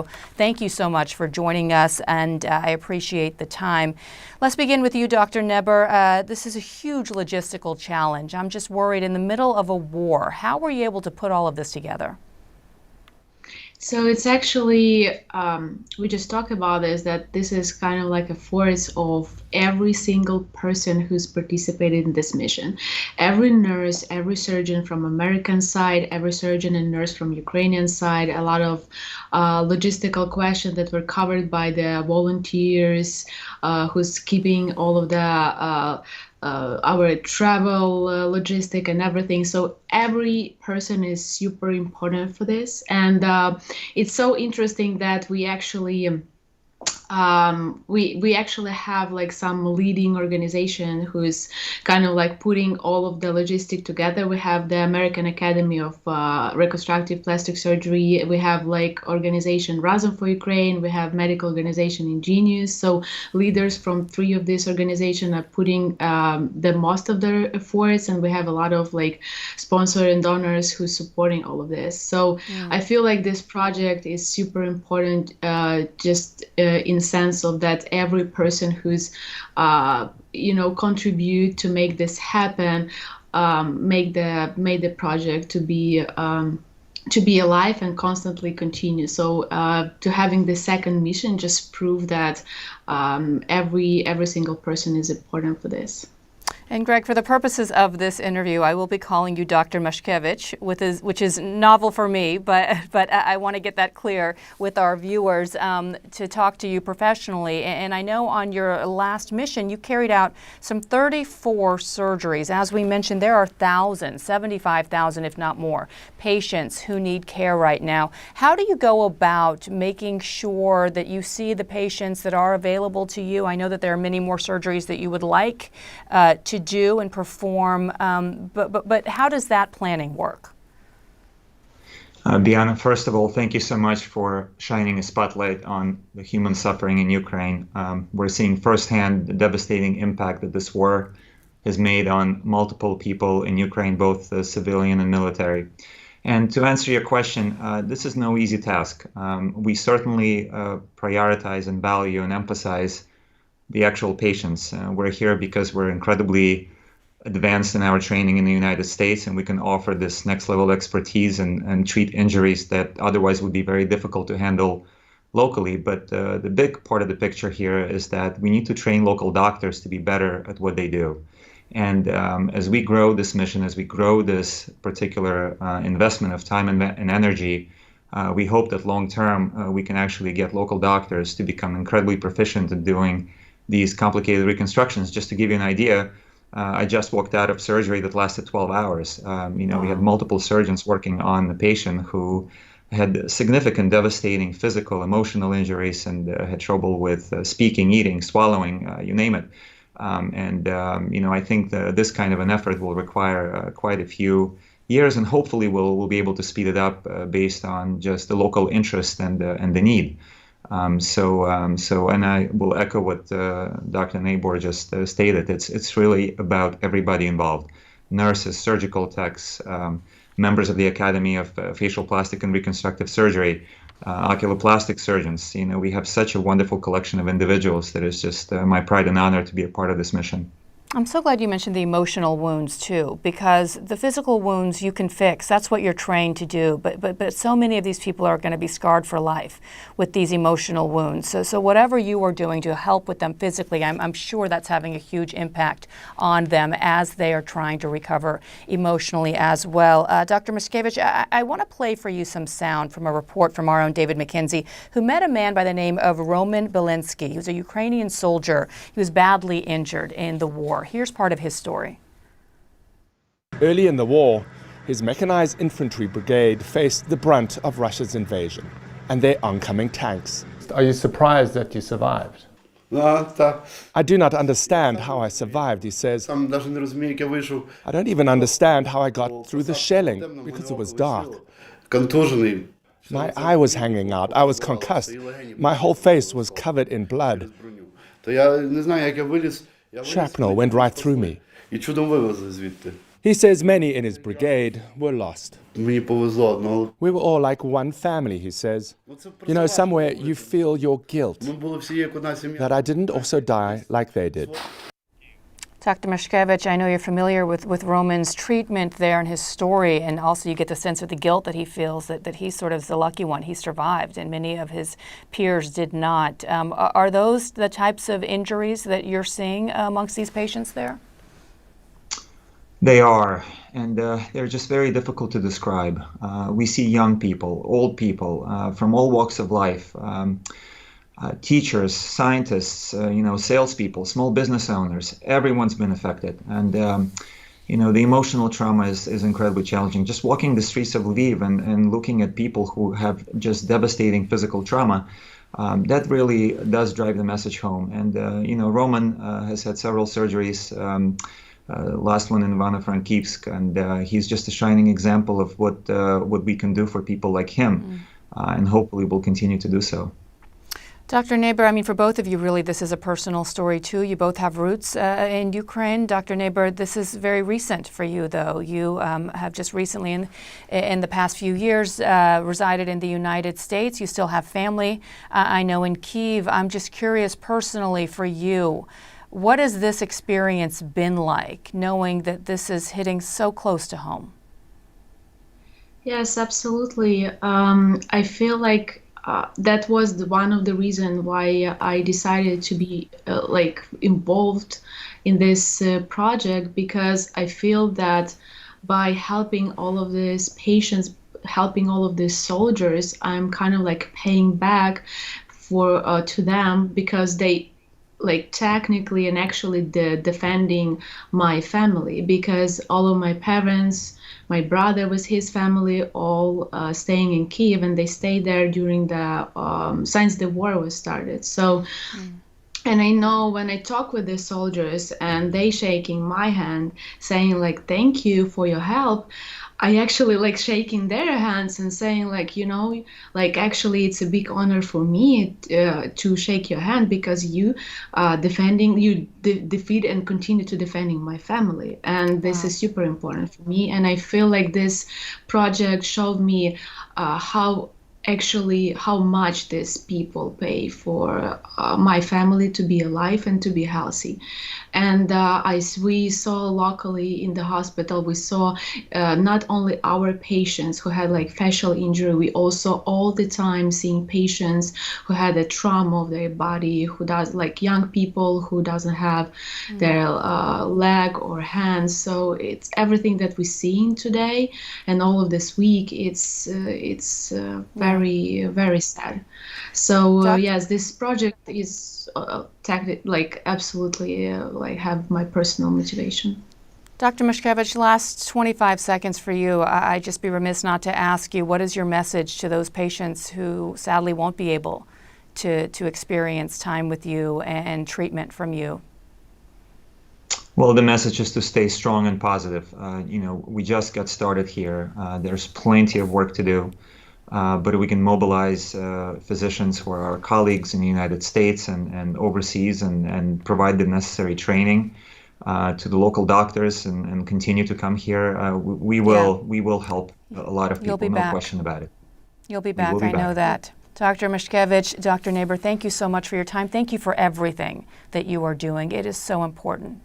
Thank you so much for joining us, and I appreciate the time. Let's begin with you, Dr. Neber. This is a huge logistical challenge. I'm just worried, in the middle of a war, how were you able to put all of this together? So it's actually, we just talked about this, that this is kind of like a force of every single person who's participated in this mission. Every nurse, every surgeon from American side, every surgeon and nurse from Ukrainian side, a lot of logistical questions that were covered by the volunteers who's keeping all of the our travel logistic and everything. So every person is super important for this. And it's so interesting that we actually we actually have like some leading organization who's kind of like putting all of the logistic together. We have the American Academy of Reconstructive Plastic Surgery. We have like organization Razum for Ukraine. We have medical organization Ingenious. So leaders from three of these organizations are putting the most of their efforts, and we have a lot of like sponsor and donors who's supporting all of this. So I feel like this project is super important, just in sense of that every person who's contribute to make this happen, make the project to be alive and constantly continue. So to having the second mission just prove that every single person is important for this. And Greg, for the purposes of this interview, I will be calling you Dr. Mashkevich, which is novel for me, but I want to get that clear with our viewers to talk to you professionally. And I know on your last mission, you carried out some 34 surgeries. As we mentioned, there are thousands, 75,000 if not more, patients who need care right now. How do you go about making sure that you see the patients that are available to you? I know that there are many more surgeries that you would like to do and perform, but how does that planning work? Diana, first of all, thank you so much for shining a spotlight on the human suffering in Ukraine. We're seeing firsthand the devastating impact that this war has made on multiple people in Ukraine, both civilian and military. And to answer your question, this is no easy task. We certainly prioritize and value and emphasize the actual patients. We're here because we're incredibly advanced in our training in the United States, and we can offer this next level expertise and treat injuries that otherwise would be very difficult to handle locally. But the big part of the picture here is that we need to train local doctors to be better at what they do. And as we grow this mission, as we grow this particular investment of time and energy, we hope that long term we can actually get local doctors to become incredibly proficient in doing these complicated reconstructions. Just to give you an idea, I just walked out of surgery that lasted 12 hours. We had multiple surgeons working on the patient who had significant, devastating physical, emotional injuries and had trouble with speaking, eating, swallowing, you name it. I think this kind of an effort will require quite a few years, and hopefully we'll be able to speed it up based on just the local interest and the need. And I will echo what Dr. Neber just stated. It's really about everybody involved: nurses, surgical techs, members of the Academy of Facial Plastic and Reconstructive Surgery, oculoplastic surgeons. We have such a wonderful collection of individuals that it's just my pride and honor to be a part of this mission. I'm so glad you mentioned the emotional wounds too, because the physical wounds you can fix. That's what you're trained to do. But so many of these people are going to be scarred for life with these emotional wounds. So whatever you are doing to help with them physically, I'm sure that's having a huge impact on them as they are trying to recover emotionally as well. Dr. Mashkevich, I want to play for you some sound from a report from our own David McKenzie, who met a man by the name of Roman Belinsky. He was a Ukrainian soldier. He was badly injured in the war. Here's part of his story. Early in the war, his mechanized infantry brigade faced the brunt of Russia's invasion and their oncoming tanks. Are you surprised that you survived? I do not understand how I survived, he says. I don't even understand how I got through the shelling because it was dark. My eye was hanging out. I was concussed. My whole face was covered in blood. Shrapnel went right through me. He says many in his brigade were lost. Мені повезло, но We were all like one family, he says. You know, somewhere you feel your guilt ми були всі як одна сім'я. that I didn't also die like they did. Dr. Mashkevich, I know you're familiar with Roman's treatment there and his story, and also you get the sense of the guilt that he feels, that he's sort of the lucky one. He survived, and many of his peers did not. Are those the types of injuries that you're seeing amongst these patients there? They are, and they're just very difficult to describe. We see young people, old people, from all walks of life, teachers, scientists, salespeople, small business owners. Everyone's been affected, and the emotional trauma is incredibly challenging. Just walking the streets of Lviv and looking at people who have just devastating physical trauma. That really does drive the message home. And Roman has had several surgeries. Last one in Ivano-Frankivsk, and he's just a shining example of what we can do for people like him, and hopefully we'll continue to do so. Dr. Neighbor, I mean, for both of you, really, this is a personal story, too. You both have roots in Ukraine. Dr. Neighbor, this is very recent for you, though. You have just recently, in the past few years, resided in the United States. You still have family, I know, in Kyiv. I'm just curious personally for you, what has this experience been like, knowing that this is hitting so close to home? Yes, absolutely. I feel like that was one of the reasons why I decided to be involved in this project, because I feel that by helping all of these patients, helping all of these soldiers, I'm kind of like paying back to them, because they technically and actually defending my family, because all of my parents, my brother with his family, all staying in Kyiv, and they stayed there during since the war was started. So, and I know when I talk with the soldiers and they shaking my hand, saying thank you for your help, I actually shaking their hands and saying actually it's a big honor for me to shake your hand, because you defeat and continue to defending my family, and this is super important for me. And I feel like this project showed me how much these people pay for my family to be alive and to be healthy. And we saw locally in the hospital, we saw not only our patients who had facial injury, we also all the time seeing patients who had a trauma of their body, who does young people who doesn't have their leg or hands. So it's everything that we're seeing today and all of this week. It's very, very sad. So yes, this project is absolutely have my personal motivation. Dr. Mashkevich, last 25 seconds for you. I'd just be remiss not to ask you, what is your message to those patients who sadly won't be able to experience time with you and treatment from you? Well, the message is to stay strong and positive. We just got started here. There's plenty of work to do. But we can mobilize physicians who are our colleagues in the United States and overseas, and provide the necessary training to the local doctors, and continue to come here. We will help a lot of people, no question about it. You'll be back, I know that. Dr. Mashkevich, Dr. Neighbor, thank you so much for your time. Thank you for everything that you are doing. It is so important.